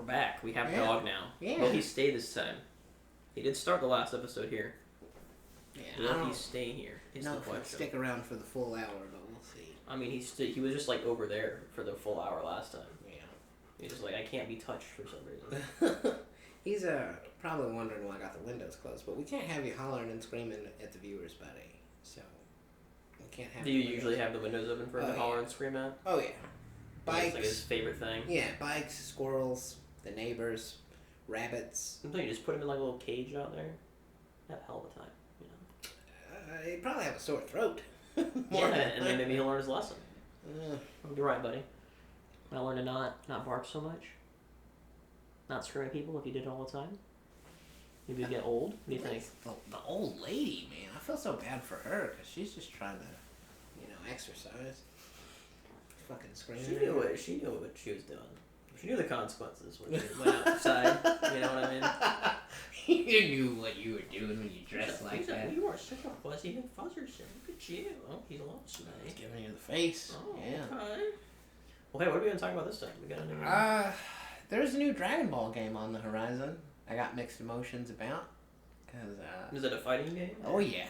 back. We have Dog now. Yeah. Will he stay this time? He did start the last episode here. Yeah, Will he stay here? Is the if he'll question. stick around for the full hour, but we'll see. I mean, he was just like over there for the full hour last time. Yeah. He's just like, I can't be touched for some reason. He's probably wondering why I got the windows closed, but we can't have you hollering and screaming at the viewers, buddy. So we can't have. Do you usually have the windows open for him to holler and scream at? Oh yeah. Bikes. That's like his favorite thing. Yeah, bikes, squirrels, the neighbors, rabbits. Sometimes you just put him in like a little cage out there. Have a hell of a time, you know. He'd probably have a sore throat. Yeah, and then maybe he'll learn his lesson. You're right, buddy. Might learn to not bark so much. Not scream at people if you did it all the time. Maybe you get old. What do you think? The old lady, man. I feel so bad for her because she's just trying to, exercise. Fucking screaming. She knew what she was doing. She knew the consequences when she went outside. You know what I mean? You knew what you were doing when you dressed like that. You are such a fuzzy and fuzzerson. Look at you. Oh, he's lost me. He's giving you the face. Oh, yeah. Okay. Well, hey, what are we going to talk about this time? We got anything? There's a new Dragon Ball game on the horizon. I got mixed emotions about. Is it a fighting game? Oh, yeah.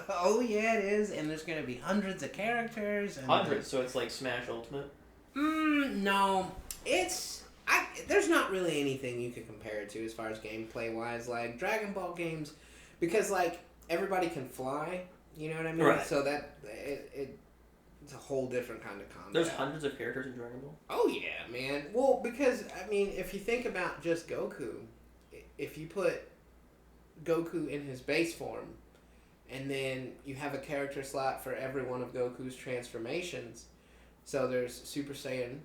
Oh, yeah, it is. And there's going to be hundreds of characters. And hundreds? So it's like Smash Ultimate? No. There's not really anything you could compare it to as far as gameplay-wise. Like, Dragon Ball games, because, like, everybody can fly, you know what I mean? Right. So that, it's a whole different kind of combat. There's hundreds of characters in Dragon Ball? Oh, yeah, man. Well, because, I mean, if you think about just Goku, if you put Goku in his base form, and then you have a character slot for every one of Goku's transformations, so there's Super Saiyan,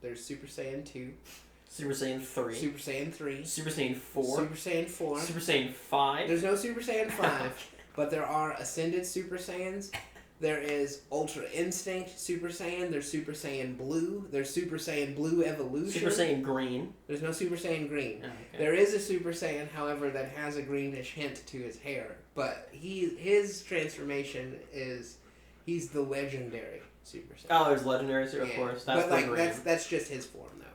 there's Super Saiyan 2, Super Saiyan 3. Super Saiyan 3. Super Saiyan 4. Super Saiyan 4. Super Saiyan 5. There's no Super Saiyan 5, but there are Ascended Super Saiyans. There is Ultra Instinct Super Saiyan. There's Super Saiyan Blue. There's Super Saiyan Blue Evolution. Super Saiyan Green. There's no Super Saiyan Green. Oh, okay. There is a Super Saiyan, however, that has a greenish hint to his hair. But his transformation is, he's the legendary Super Saiyan. Oh, there's legendary, of course. That's but the green. that's just his form, though.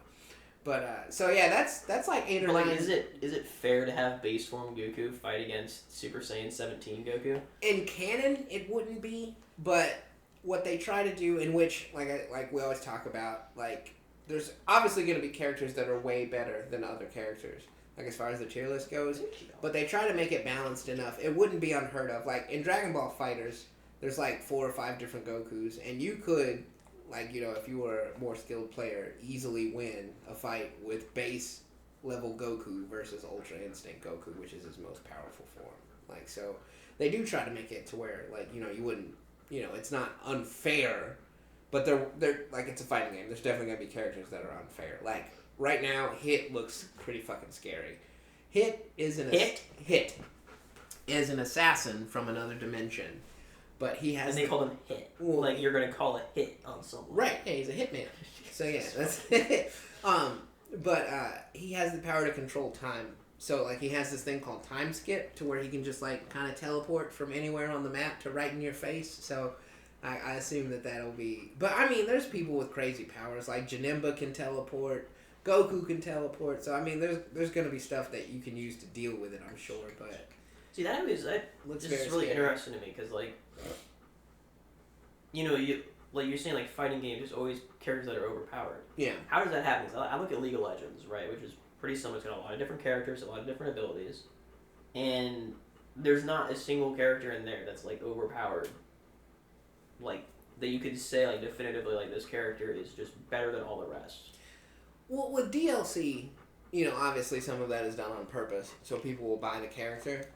But so yeah, that's like 8 or 9. Is it fair to have base form Goku fight against Super Saiyan 17 Goku? In canon, it wouldn't be, but what they try to do, in which like we always talk about, like there's obviously going to be characters that are way better than other characters, like as far as the tier list goes. But they try to make it balanced enough. It wouldn't be unheard of. Like in Dragon Ball Fighters, there's like 4 or 5 different Gokus, and you could, like, if you were a more skilled player, easily win a fight with base level Goku versus Ultra Instinct Goku, which is his most powerful form. Like, so they do try to make it to where, like, you wouldn't, it's not unfair, but they're like, it's a fighting game. There's definitely gonna be characters that are unfair. Like right now, Hit looks pretty fucking scary. Hit is an assassin from another dimension. But he has. And they call him Hit. Well, like you're gonna call a hit on someone. Right. Yeah, he's a hitman. So yeah, that's it. But he has the power to control time. So like he has this thing called time skip, to where he can just like kind of teleport from anywhere on the map to right in your face. So I assume that'll be. But I mean, there's people with crazy powers, like Janemba can teleport, Goku can teleport. So I mean, there's gonna be stuff that you can use to deal with it, I'm sure. But see, that looks this is really scary. interesting to me, because like, you're saying, like, fighting games, there's always characters that are overpowered. Yeah. How does that happen? 'Cause I look at League of Legends, right, which is pretty similar. It's got a lot of different characters, a lot of different abilities, and there's not a single character in there that's like overpowered, like that you could say like definitively like this character is just better than all the rest. Well, with DLC, obviously some of that is done on purpose, so people will buy the character.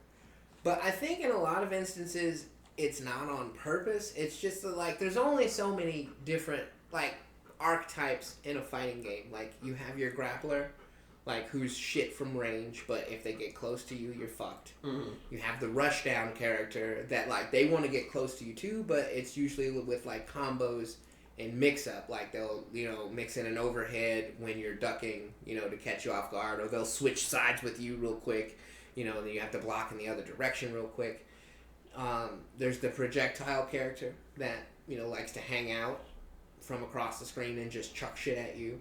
But I think in a lot of instances, it's not on purpose. It's just that, like, there's only so many different, like, archetypes in a fighting game. Like, you have your grappler, like, who's shit from range, but if they get close to you, you're fucked. Mm-hmm. You have the rushdown character that, like, they want to get close to you too, but it's usually with, like, combos and mix-up. Like, they'll, mix in an overhead when you're ducking, to catch you off guard, or they'll switch sides with you real quick, and then you have to block in the other direction real quick. There's the projectile character that, likes to hang out from across the screen and just chuck shit at you.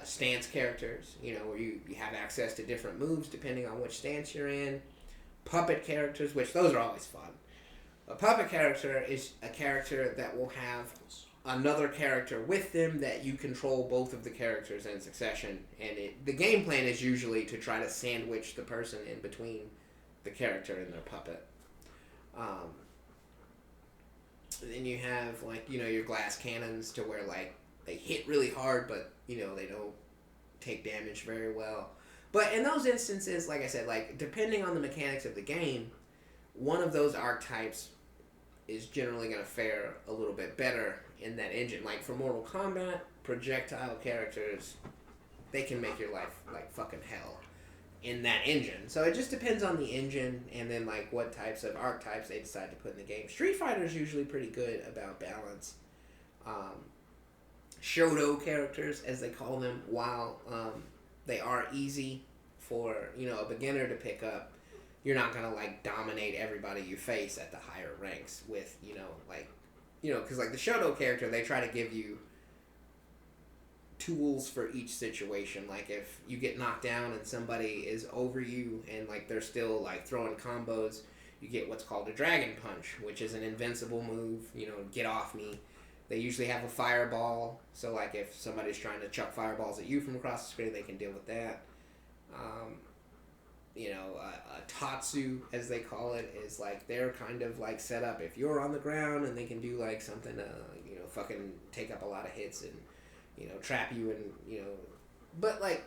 stance characters, where you have access to different moves depending on which stance you're in. Puppet characters, which those are always fun. A puppet character is a character that will have another character with them that you control both of the characters in succession, and the game plan is usually to try to sandwich the person in between the character and their puppet. Then you have your glass cannons to where they hit really hard, but they don't take damage very well. But in those instances, like I said, depending on the mechanics of the game, one of those archetypes is generally going to fare a little bit better in that engine. Like for Mortal Kombat, projectile characters, they can make your life fucking hell in that engine. So it just depends on the engine and then what types of archetypes they decide to put in the game. Street Fighter is usually pretty good about balance. Shoto characters, as they call them, while they are easy for a beginner to pick up, you're not gonna dominate everybody you face at the higher ranks with because the Shoto character, they try to give you tools for each situation. Like if you get knocked down and somebody is over you and they're still throwing combos, you get what's called a Dragon Punch, which is an invincible move. Get off me. They usually have a fireball, so if somebody's trying to chuck fireballs at you from across the screen, they can deal with that. A Tatsu, as they call it, is they're kind of set up if you're on the ground, and they can do something to fucking take up a lot of hits and trap you and but like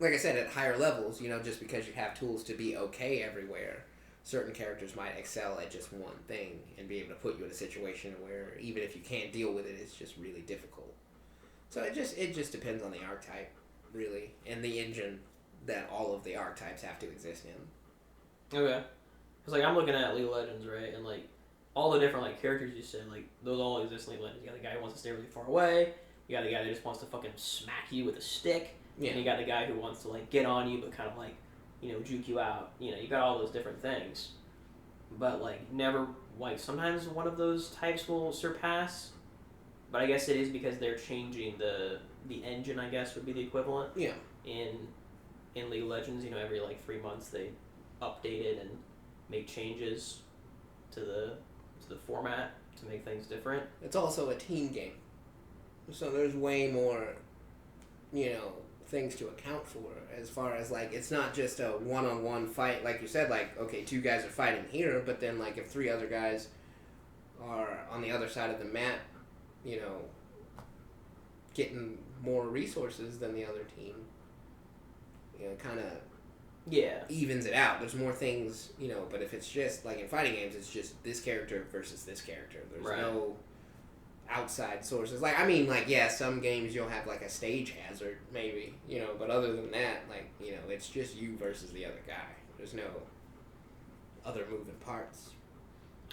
I said, at higher levels, just because you have tools to be okay everywhere, certain characters might excel at just one thing and be able to put you in a situation where even if you can't deal with it, it's just really difficult. So it just depends on the archetype, really, and the engine that all of the archetypes have to exist in. Okay. Because I'm looking at League of Legends, right, and all the different characters you said, those all exist in League of Legends. You got the guy who wants to stay really far away. You got the guy that just wants to fucking smack you with a stick. Yeah. And you got the guy who wants to get on you, but kind of juke you out. You got all those different things. But never sometimes one of those types will surpass. But I guess it is because they're changing the engine, I guess would be the equivalent. Yeah. In League of Legends, every 3 months they update it and make changes to the format to make things different. It's also a team game, so there's way more things to account for, as far as it's not just a one-on-one fight, like you said, okay, 2 guys are fighting here, but then if 3 other guys are on the other side of the map, getting more resources than the other team, kind of evens it out. There's more things, but if it's just in fighting games, it's just this character versus this character. There's no outside sources. Some games you'll have a stage hazard, maybe, but other than that, it's just you versus the other guy. There's no other moving parts.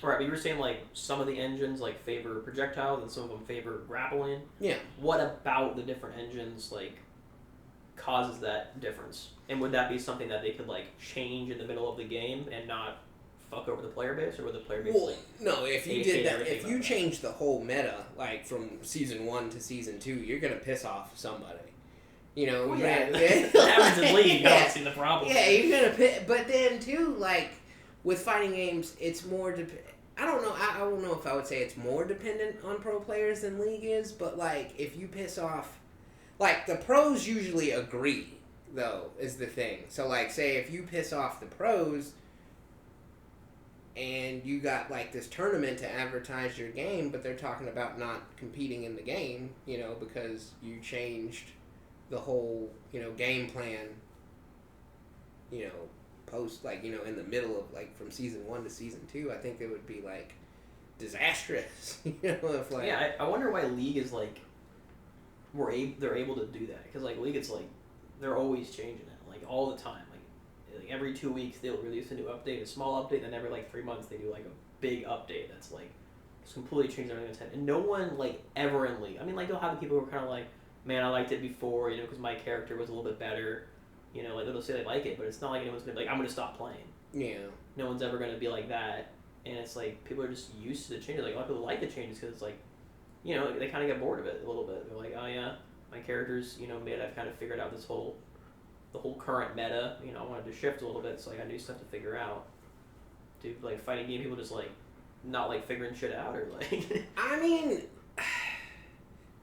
Right, but you were saying some of the engines favor projectiles and some of them favor grappling. Yeah. What about the different engines causes that difference? And would that be something that they could change in the middle of the game and not fuck over the player base, or would the player base no, if you did that, if you changed the whole meta from season 1 to season 2, you're gonna piss off somebody. Well, that happens in League. I don't see the problem. Yeah, you're gonna piss, but then too, with fighting games, it's more I don't know. I don't know if I would say it's more dependent on pro players than League is, but if you piss off, the pros usually agree, though, is the thing. So say if you piss off the pros, and you got this tournament to advertise your game, but they're talking about not competing in the game, because you changed the whole game plan, post in the middle of from season 1 to season 2, I think it would be disastrous. If I wonder why League is they're able to do that, because League, it's they're always changing it all the time. Every 2 weeks they'll release a new update, a small update, then every 3 months they do a big update that's just completely changed everything. And no one ever in League. I mean, you'll have the people who are kind of man, I liked it before, because my character was a little bit better. They'll say they like it, but it's not anyone's gonna be I'm gonna stop playing. Yeah. No one's ever gonna be like that, and it's people are just used to the changes. A lot of people like the changes because it's you know, they kind of get bored of it a little bit. They're like, oh yeah, my character's, you know, I've kind of figured out the whole current meta. You know, I wanted to shift a little bit, so I got new stuff to figure out. Do like fighting game people just like not like figuring shit out, or like? I mean,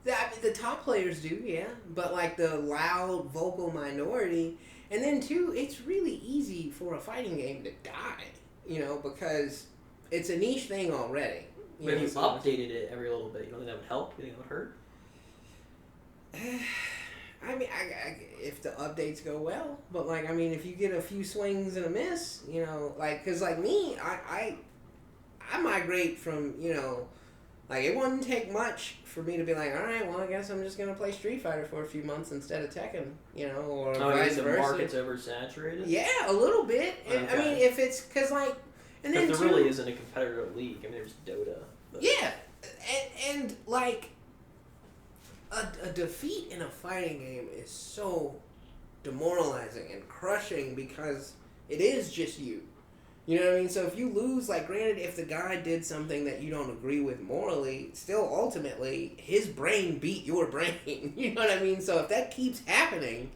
the top players do, yeah, but like the loud vocal minority, and then too, it's really easy for a fighting game to die, you know, because it's a niche thing already. But if you updated it every little bit, you don't think that would help? You think that would hurt? I mean, if the updates go well, but like, I mean, if you get a few swings and a miss, you know, like, cause like me, I migrate from, you know, like it wouldn't take much for me to be like, all right, well, I guess I'm just gonna play Street Fighter for a few months instead of Tekken, you know, or vice versa. The market's oversaturated. Yeah, a little bit. Okay. I mean, if it's cause like, and then there really isn't a competitive league. I mean, there's Dota. But. Yeah, and like. A defeat in a fighting game is so demoralizing and crushing because it is just you. You know what I mean? So if you lose, like, granted, if the guy did something that you don't agree with morally, still ultimately his brain beat your brain. You know what I mean? So if that keeps happening,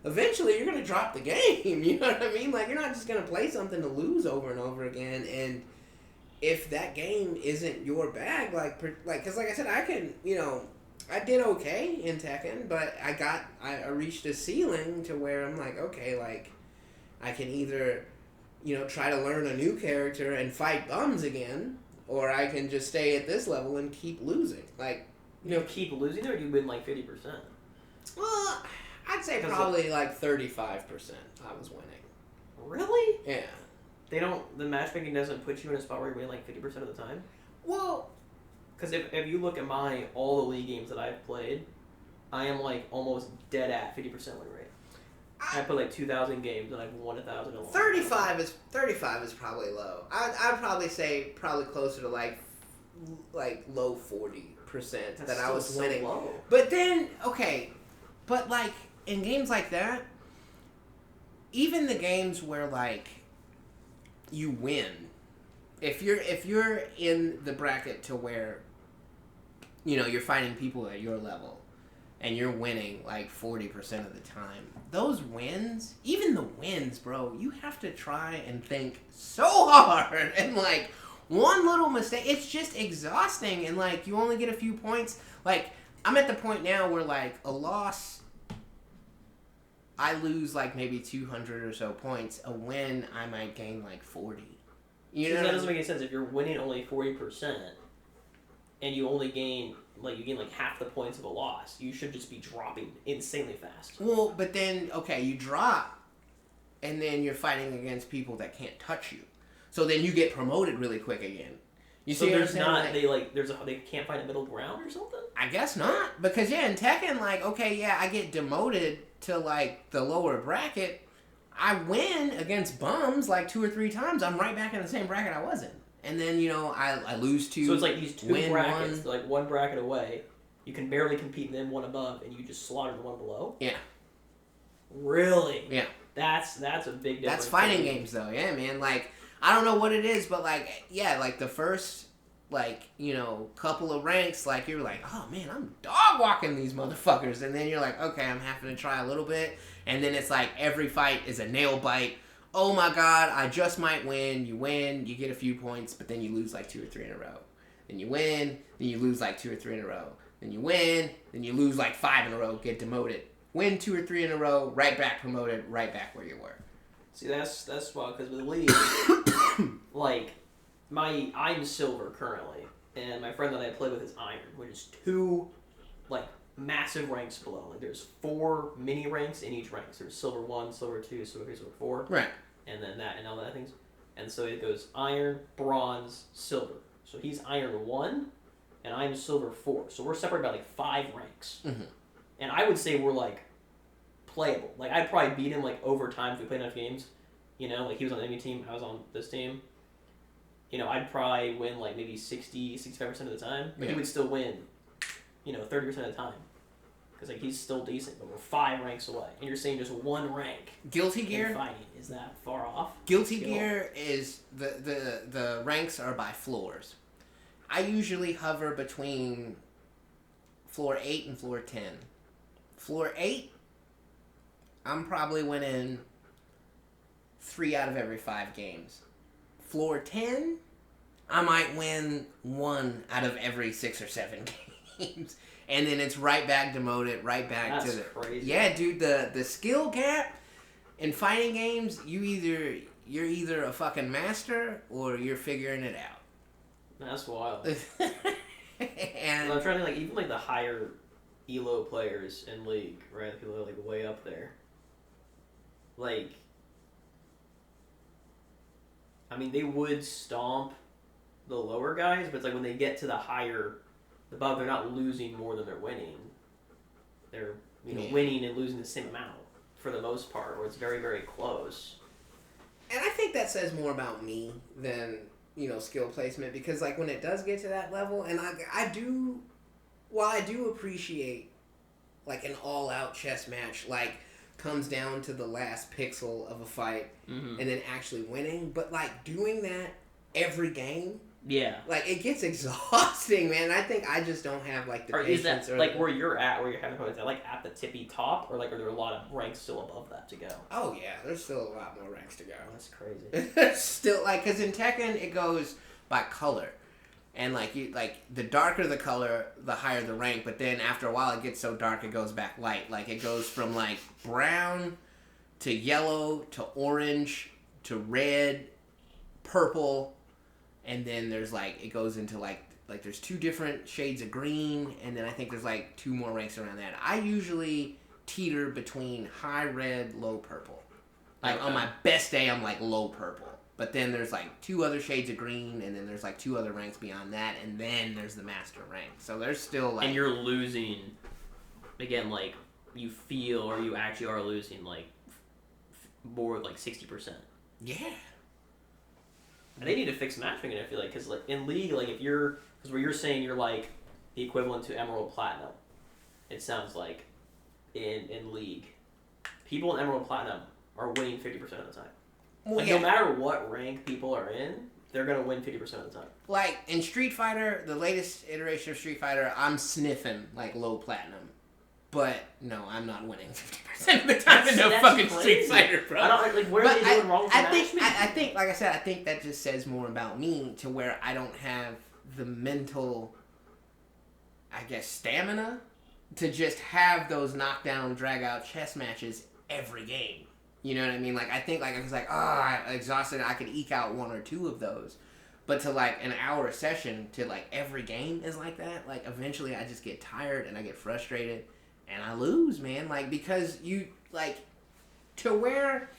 eventually you're gonna drop the game. You know what I mean? Like, you're not just gonna play something to lose over and over again. And if that game isn't your bag, because like I said, I can, you know. I did okay in Tekken, but I reached a ceiling to where I'm like, okay, like, I can either, you know, try to learn a new character and fight bums again, or I can just stay at this level and keep losing. Like, you know, keep losing, or do you win like 50%? Well, I'd say probably like 35% I was winning. Really? Yeah. The matchmaking doesn't put you in a spot where you win like 50% of the time? Well... Because if you look at all the league games that I've played, I am like almost dead at 50% win rate. I put like 2,000 games and I've won 1,000 alone. 35 is probably low. I'd probably say probably closer to like low 40% that I was winning. Low. But then but like in games like that, even the games where like you win, if you're in the bracket to where, you know, you're fighting people at your level and you're winning like 40% of the time, those wins, even the wins, bro, you have to try and think so hard, and like one little mistake, it's just exhausting, and like you only get a few points. Like I'm at the point now where like a loss, I lose like maybe 200 or so points. A win, I might gain like 40. You know, that doesn't make any sense. If you're winning only 40% and you only gain like half the points of a loss, you should just be dropping insanely fast. Well, but then you drop, and then you're fighting against people that can't touch you. So then you get promoted really quick again. You see, so there's not they can't find a middle ground or something? I guess not, because in Tekken, I get demoted to like the lower bracket. I win against bums like 2 or 3 times. I'm right back in the same bracket I was in. And then, you know, I lose 2. So it's like these 2 brackets, like 1 bracket away. You can barely compete and then 1 above, and you just slaughter the 1 below? Yeah. Really? Yeah. That's a big difference. That's fighting games, though. Yeah, man. Like, I don't know what it is, but like, yeah, like the first, like, you know, couple of ranks, like, you're like, oh man, I'm dog walking these motherfuckers. And then you're like, okay, I'm having to try a little bit. And then it's like every fight is a nail bite. Oh my god, I just might win. You win, you get a few points, but then you lose like 2 or 3 in a row. Then you win, then you lose like 2 or 3 in a row. Then you win, then you lose like 5 in a row, get demoted. Win 2 or 3 in a row, right back promoted, right back where you were. See, that's why, because with League, like, I'm silver currently, and my friend that I play with is iron, which is 2, like, massive ranks below. Like, there's 4 mini ranks in each rank. So there's silver 1, silver 2, silver 3, silver 4. Right. And then that and all that things. And so it goes iron, bronze, silver. So he's iron 1, and I'm silver 4. So we're separated by, like, 5 ranks. Mm-hmm. And I would say we're, like, playable. Like, I'd probably beat him, like, over time if we played enough games. You know, like, he was on the enemy team, I was on this team. You know, I'd probably win, like, maybe 60, 65% of the time. But he would still win, you know, 30% of the time. Because, like, he's still decent, but we're 5 ranks away. And you're saying just 1 rank. Guilty Gear? In fighting. Is that far off? Guilty Gear is, the ranks are by floors. I usually hover between floor 8 and floor 10. Floor 8, I'm probably winning 3 out of every 5 games. Floor 10, I might win 1 out of every 6 or 7 games. And then it's right back demoted, right back That's to the... crazy. Yeah, dude, the skill gap in fighting games, you're either a fucking master or you're figuring it out. That's wild. And I'm trying to even the higher elo players in League, right? People are way up there. I mean, they would stomp the lower guys, but it's when they get to the above, they're not losing more than they're winning. They're winning and losing the same amount for the most part, or it's very, very close. And I think that says more about me than skill placement, because when it does get to that level, and I do appreciate an all-out chess match comes down to the last pixel of a fight, and then actually winning, but doing that every game, it gets exhausting, man. I think I just don't have the patience. Is that where you're at, where you're having fun? Is that at the tippy top, or are there a lot of ranks still above that to go? Oh yeah, there's still a lot more ranks to go. That's crazy. Still, because in Tekken it goes by color, and the darker the color, the higher the rank. But then after a while, it gets so dark it goes back light. It goes from brown to yellow to orange to red, purple. And then there's it goes into there's 2 different shades of green, and then I think there's 2 more ranks around that. I usually teeter between high red, low purple. On my best day, I'm low purple. But then there's 2 other shades of green, and then there's 2 other ranks beyond that, and then there's the master rank. So there's still and you're losing again, you feel, or you actually are losing more 60%. Yeah. They need to fix matchmaking, I feel because in League, if you're, because where you're saying you're the equivalent to Emerald Platinum, it sounds in League, people in Emerald Platinum are winning 50% of the time. Well, no matter what rank people are in, they're gonna win 50% of the time. In Street Fighter, the latest iteration of Street Fighter, I'm sniffing low platinum. But no, I'm not winning 50% of the time in no fucking Street Fighter, bro. I don't where are they doing wrong with matchmaking? I think, like I said, I think that just says more about me, to where I don't have the mental, stamina to just have those knockdown, drag out chess matches every game. You know what I mean? I think I was I'm exhausted. I could eke out 1 or 2 of those. But to an hour session, to every game is that. Eventually I just get tired and I get frustrated. And I lose, man. Because you, to where,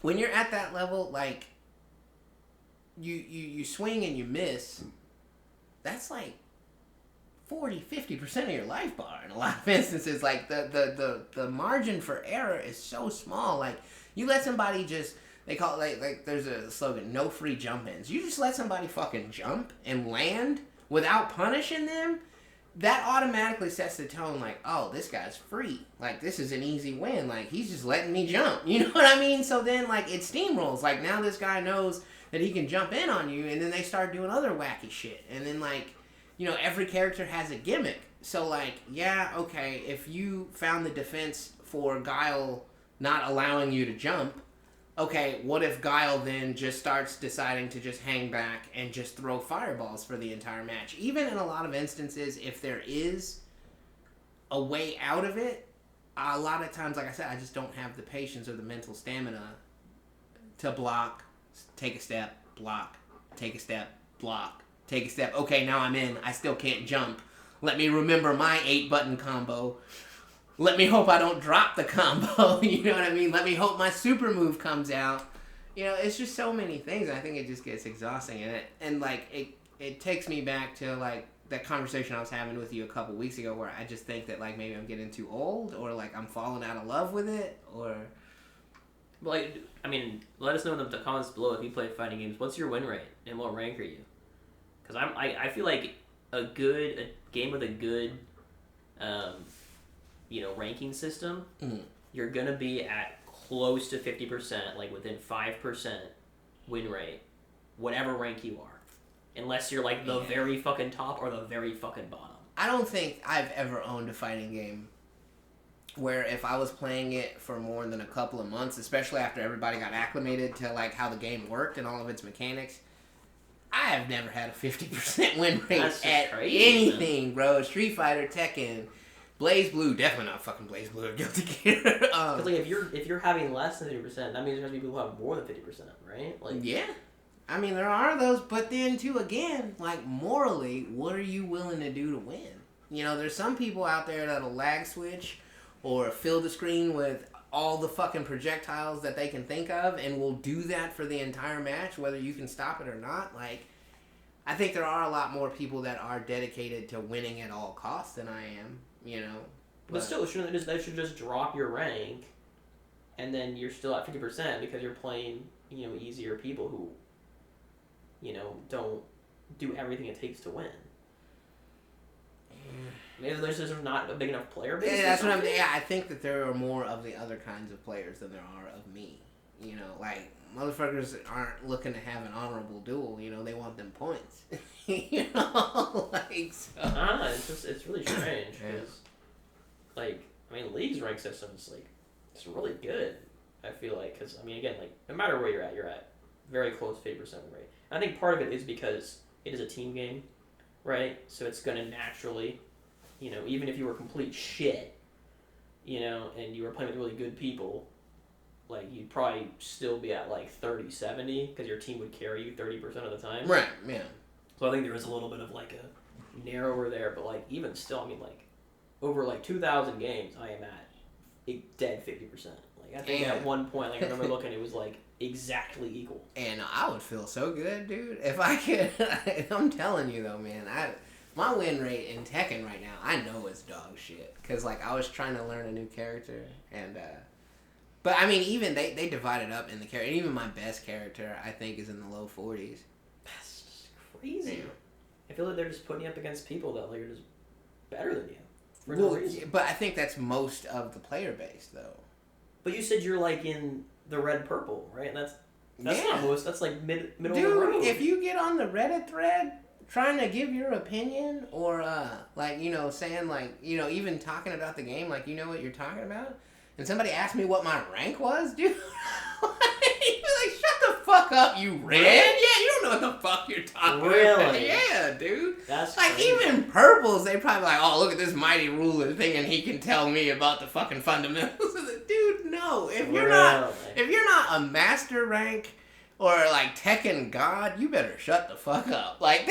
when you're at that level, you swing and you miss, that's 40-50% of your life bar in a lot of instances. The margin for error is so small. You let somebody just, they call it, there's a slogan, no free jump-ins. You just let somebody fucking jump and land without punishing them, that automatically sets the tone, oh, this guy's free. This is an easy win. he's just letting me jump. You know what I mean? So then, it steamrolls. Now this guy knows that he can jump in on you, and then they start doing other wacky shit. And then, every character has a gimmick. So, yeah, okay, if you found the defense for Guile not allowing you to jump, okay, what if Guile then just starts deciding to just hang back and just throw fireballs for the entire match? Even in a lot of instances, if there is a way out of it, a lot of times, like I said, I just don't have the patience or the mental stamina to block, take a step, block, take a step, block, take a step. Okay, now I'm in. I still can't jump. Let me remember my 8-button combo. Let me hope I don't drop the combo, you know what I mean? Let me hope my super move comes out. It's just so many things. I think it just gets exhausting. And it takes me back to, that conversation I was having with you a couple weeks ago, where I just think that, maybe I'm getting too old, or, I'm falling out of love with it, or... Let us know in the comments below if you play fighting games. What's your win rate, and what rank are you? Because I feel a game with a good... ranking system, you're gonna be at close to 50%, within 5% win rate, whatever rank you are, unless you're the very fucking top or the very fucking bottom. I don't think I've ever owned a fighting game where if I was playing it for more than a couple of months, especially after everybody got acclimated to like how the game worked and all of its mechanics, I have never had a 50% win rate at crazy, anything, man. bro. Street Fighter, Tekken, Blaze Blue, definitely not fucking Blaze Blue or Guilty Gear. Because like if you're having less than 50%, that means there's people who have more than 50%, right? Like yeah. I mean, there are those, but then too, again, like morally, what are you willing to do to win? You know, there's some people out there that'll lag switch or fill the screen with all the fucking projectiles that they can think of and will do that for the entire match, whether you can stop it or not. Like, I think there are a lot more people that are dedicated to winning at all costs than I am, you know. But still, they should just drop your rank, and then you're still at 50% because you're playing, you know, easier people who, you know, don't do everything it takes to win. Maybe there's just not a big enough player base. Yeah, that's what I'm. Yeah, I think that there are more of the other kinds of players than there are of me. You know, like motherfuckers aren't looking to have an honorable duel. You know, they want them points. You know, like so. It's really strange because, like, I mean, League's rank system is like it's really good. I feel like because I mean, again, like no matter where you're at very close 50% rate. I think part of it is because it is a team game, right? So it's gonna naturally. You know, even if you were complete shit, you know, and you were playing with really good people, like, you'd probably still be at, like, 30-70, because your team would carry you 30% of the time. Right, yeah. So I think there is a little bit of, like, a narrower there, but, like, even still, I mean, like, over, like, 2,000 games, I am at a dead 50%. Like, I think at one point, like, I remember looking, it was, like, exactly equal. And I would feel so good, dude, if I could. I'm telling you, though, man, my win rate in Tekken right now, I know it's dog shit. Because, like, I was trying to learn a new character. And, but, I mean, even they divided up in the character. Even my best character, I think, is in the low 40s. That's just crazy. Yeah. I feel like they're just putting you up against people that, like, are just better than you. For no reason. But I think that's most of the player base, though. But you said you're, like, in the red-purple, right? And that's not most. That's, like, middle of the road. Dude, if you get on the Reddit thread trying to give your opinion or, like, you know, saying, like, you know, even talking about the game, like, you know what you're talking about, and somebody asked me what my rank was, dude, you'd be like, shut the fuck up, you red. Yeah, you don't know what the fuck you're talking about. Yeah, dude. That's like, crazy. even purples, they probably like, oh, look at this mighty ruler thinking he can tell me about the fucking fundamentals of the dude. No, if you're not a master rank or, like, Tekken God, you better shut the fuck up. Like,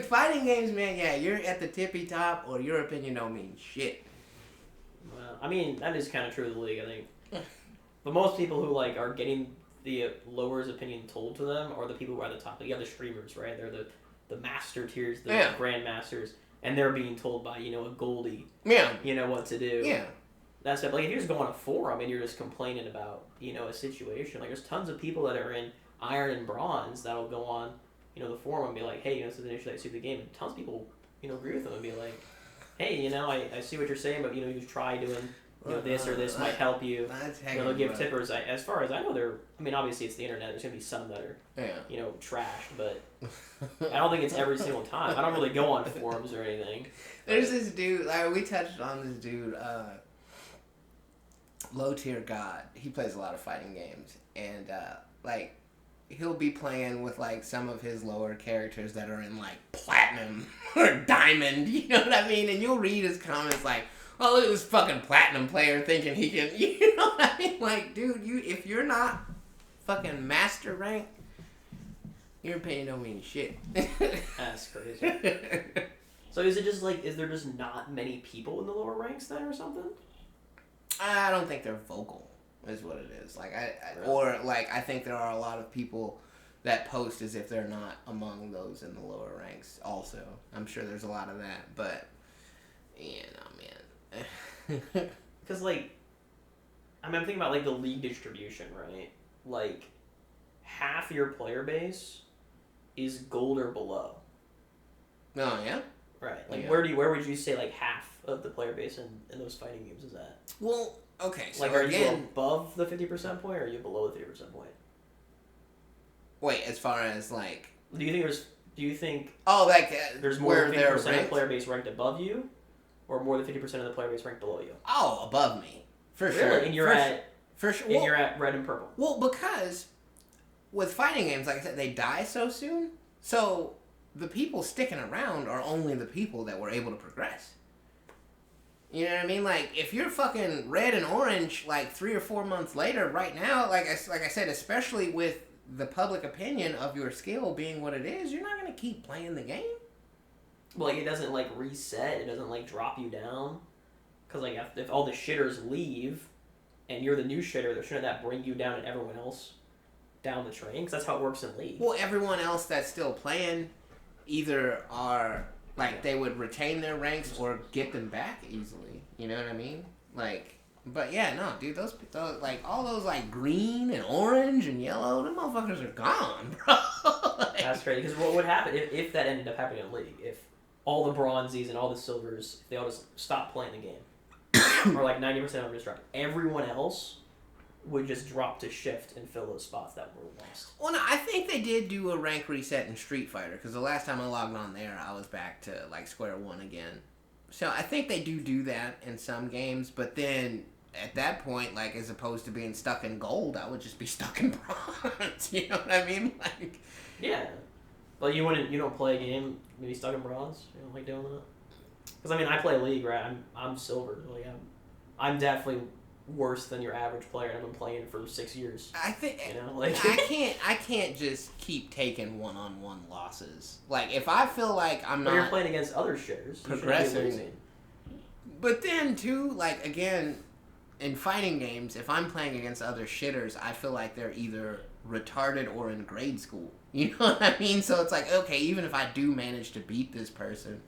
fighting games, man, yeah, you're at the tippy top or your opinion don't mean shit. Well, I mean, that is kind of true of the league, I think. But most people who, like, are getting the lowers opinion told to them are the people who are at the top. Like, you have the streamers, right? They're the master tiers, the grandmasters, and they're being told by, you know, a Goldie, you know, what to do. Yeah. That's it. Like, if you just go on a forum and you're just complaining about, you know, a situation, like, there's tons of people that are in Iron and Bronze that'll go on, you know, the forum and be like, hey, you know, this is an issue that I see the game. And tons of people, you know, agree with them and be like, hey, you know, I see what you're saying, but, you know, you try doing, you know, this or this might help you. You know, they'll give tippers. As far as I know, I mean, obviously it's the internet. There's going to be some that are, you know, trashed, but I don't think it's every single time. I don't really go on forums or anything. There's this dude, like, we touched on this dude, Low Tier God. He plays a lot of fighting games, and, like, he'll be playing with, like, some of his lower characters that are in, like, platinum or diamond, you know what I mean? And you'll read his comments like, oh, look at this fucking platinum player thinking he can, you know what I mean? Like, dude, if you're not fucking master rank, your opinion don't mean shit. That's crazy. So is it just, like, is there just not many people in the lower ranks then or something? I don't think they're vocal. Is what it is. Like or like I think there are a lot of people that post as if they're not among those in the lower ranks. Also, I'm sure there's a lot of that, but you know, man. Because like, I mean, I'm thinking about like the league distribution, right? Like, half your player base is gold or below. Oh yeah. Right. Like, where would you say like half of the player base in those fighting games is at? Well. Okay, so like, are you above the 50% point, or are you below the 50% point? Wait, as far as, like... Do you think there's Do you think there's more where than they're 50% of the ranked? player base ranked above you, or more than 50% of the player base ranked below you? Oh, above me. For Really? sure. And you're For sure. And you're at red and purple. Well, because with fighting games, like I said, they die so soon. So the people sticking around are only the people that were able to progress. You know what I mean? Like, if you're fucking red and orange, like 3 or 4 months later, right now, like I said, especially with the public opinion of your skill being what it is, you're not gonna keep playing the game. Well, like, it doesn't like reset. It doesn't like drop you down. Because like if all the shitters leave, and you're the new shitter, shouldn't that bring you down and everyone else down the train? Because that's how it works in League. Well, everyone else that's still playing either are like they would retain their ranks or get them back easily. You know what I mean? Like, but yeah, no, dude, those like all those like green and orange and yellow, them motherfuckers are gone, bro. Like, that's crazy. Because what would happen if that ended up happening in League? If all the bronzies and all the silvers, if they all just stopped playing the game, or like 90% of them just dropped, everyone else would just drop to shift and fill those spots that were lost. Well, no, I think they did do a rank reset in Street Fighter, because the last time I logged on there, I was back to like square one again. So I think they do that in some games, but then at that point, like as opposed to being stuck in gold, I would just be stuck in bronze. You know what I mean? Like, yeah, but you don't play a game maybe stuck in bronze. You don't like doing that? Because I mean, I play League, right? I'm silver. Like I'm definitely worse than your average player, and I've been playing for 6 years. I think like I can't just keep taking one-on-one losses. Like if I feel like I'm but not you're playing against other shitters, progressing. But then too, like again, in fighting games, if I'm playing against other shitters, I feel like they're either retarded or in grade school. You know what I mean? So it's like, okay, even if I do manage to beat this person,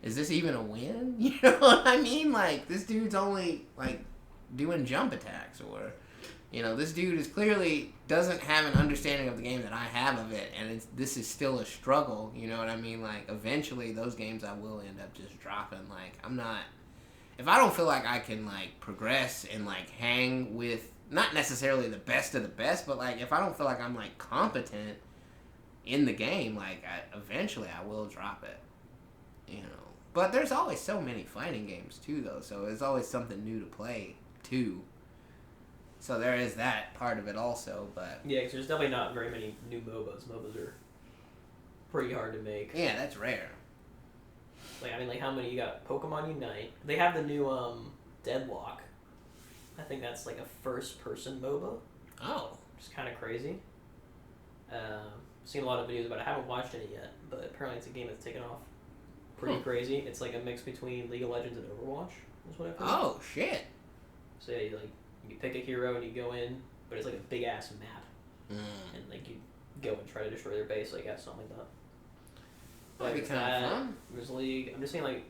is this even a win? You know what I mean? Like this dude's only like doing jump attacks, or you know, this dude is clearly doesn't have an understanding of the game that I have of it, and this is still a struggle. You know what I mean? Like eventually those games I will end up just dropping. Like I'm not, if I don't feel like I can like progress and like hang with not necessarily the best of the best, but like if I don't feel like I'm like competent in the game, like eventually I will drop it. You know, but there's always so many fighting games too, though, so there's always something new to play too. So there is that part of it also, but yeah, because there's definitely not very many new MOBAs. MOBAs are pretty hard to make. Yeah, that's rare. Like I mean, like how many you got? Pokemon Unite. They have the new Deadlock. I think that's like a first-person MOBA. Oh, which is kind of crazy. Seen a lot of videos about it. I haven't watched any yet, but apparently it's a game that's taken off pretty crazy. It's like a mix between League of Legends and Overwatch. Is what I've heard. Oh shit. So yeah, you pick a hero and you go in, but it's like a big ass map, and like you go and try to destroy their base. Like something like that. That'd be kind of fun. There's League. I'm just saying like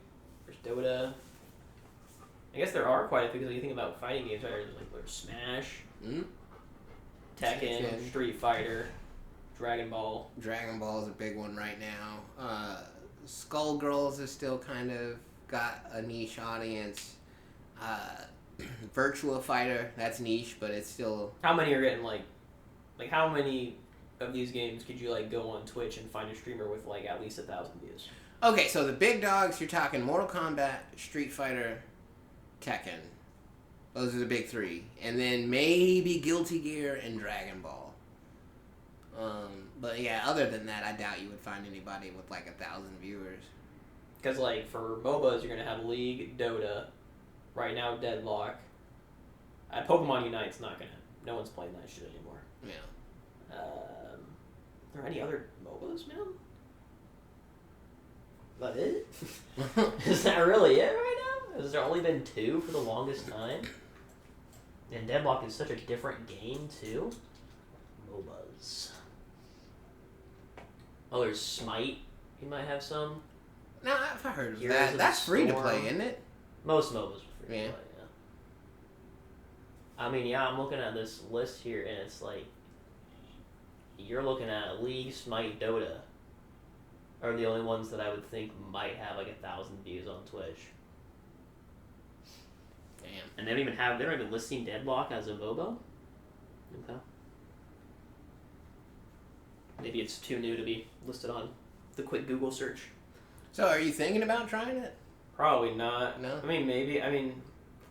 there's Dota. I guess there are quite a few because you think about fighting games. Right? There's Smash, Tekken, Street Fighter, Dragon Ball. Dragon Ball is a big one right now. Skullgirls has still kind of got a niche audience. Virtua Fighter, that's niche, but it's still... How many are getting like how many of these games could you like go on Twitch and find a streamer with like at least 1,000 views? Okay, so the big dogs, you're talking Mortal Kombat, Street Fighter, Tekken. Those are the big three. And then maybe Guilty Gear and Dragon Ball. But yeah, other than that, I doubt you would find anybody with like 1,000 viewers. Because like for MOBAs, you're gonna have League, Dota, right now Deadlock. Pokemon Unite's not gonna. No one's playing that shit anymore. Yeah. Are there any other MOBAs, man? Is that it? Is that really it right now? Has there only been 2 for the longest time? And Deadlock is such a different game too. MOBAs. Oh, there's Smite. You might have some. No, I've heard of Heroes that. of That's the free to Storm. play, isn't it? Most MOBAs are free Yeah. to play, yeah. I mean, yeah, I'm looking at this list here, and it's like, you're looking at League, Smite, Dota are the only ones that I would think might have like 1,000 views on Twitch. Damn. And they're not even listing Deadlock as a MOBA? Okay. Maybe it's too new to be listed on the quick Google search. So, are you thinking about trying it? Probably not. No. I mean, maybe. I mean,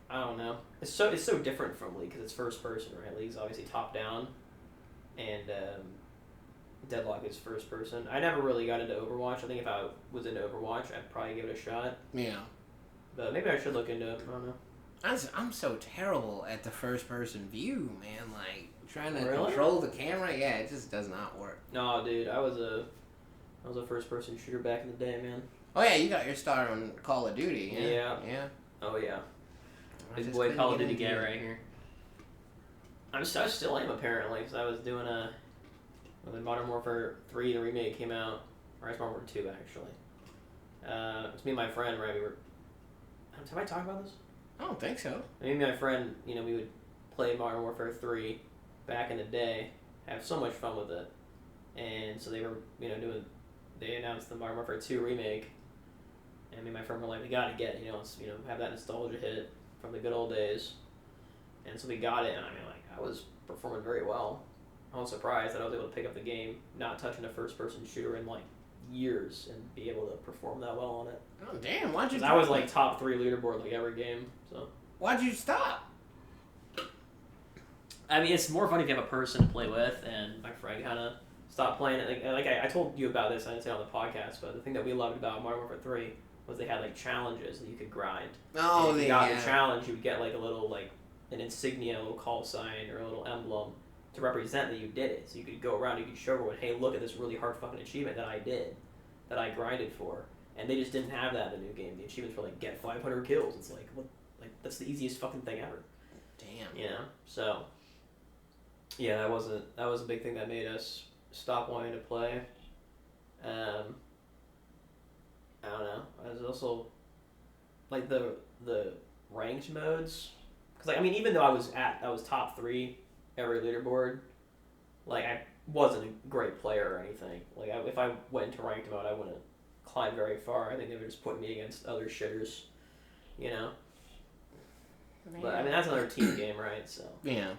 I don't know. It's so different from League because it's first person, right? League's obviously top down, and Deadlock is first person. I never really got into Overwatch. I think if I was into Overwatch, I'd probably give it a shot. Yeah. But maybe I should look into it. I don't know. I'm so terrible at the first person view, man. Like trying to Really? control the camera, yeah, it just does not work. No, dude, I was a first person shooter back in the day, man. Oh yeah, you got your start on Call of Duty. Yeah. Yeah. Oh yeah. I This just boy couldn't Call of get Duty into guy it. right here. I still am apparently, because I was doing when Modern Warfare 3 the remake came out, or it's Modern Warfare 2 actually. It's me and my friend, right? Have I talked about this? I don't think so. Me and my friend, we would play Modern Warfare 3 back in the day, have so much fun with it, and so they were, they announced the Modern Warfare 2 remake, and me and my friend were like, we gotta get it, let's, have that nostalgia hit from the good old days, and so we got it, and I mean, like, I was performing very well. I was surprised that I was able to pick up the game, not touching a first-person shooter in, like, years, and be able to perform that well on it. Oh damn! Why'd you? 'Cause I was like top 3 leaderboard like every game, so. Why'd you stop? I mean, it's more fun if you have a person to play with, and my friend kind of stopped playing it. Like I told you about this, I didn't say it on the podcast, but the thing that we loved about Modern Warfare 3 was they had like challenges that you could grind. Oh, and if you got the challenge, you would get like a little like an insignia, a little call sign, or a little emblem to represent that you did it. So you could go around, you could show everyone, hey, look at this really hard fucking achievement that I did, that I grinded for. And they just didn't have that in the new game. The achievements were like, get 500 kills. It's like, what? Like, that's the easiest fucking thing ever. Damn. So, yeah, that was a big thing that made us stop wanting to play. I don't know. I was also, like, the ranked modes. Because, like, I mean, even though I was top 3 every leaderboard, like, I wasn't a great player or anything. Like, if I went into ranked mode, I wouldn't climb very far. I think they were just putting me against other shitters, Man. But, I mean, that's another team game, right? So. Yeah.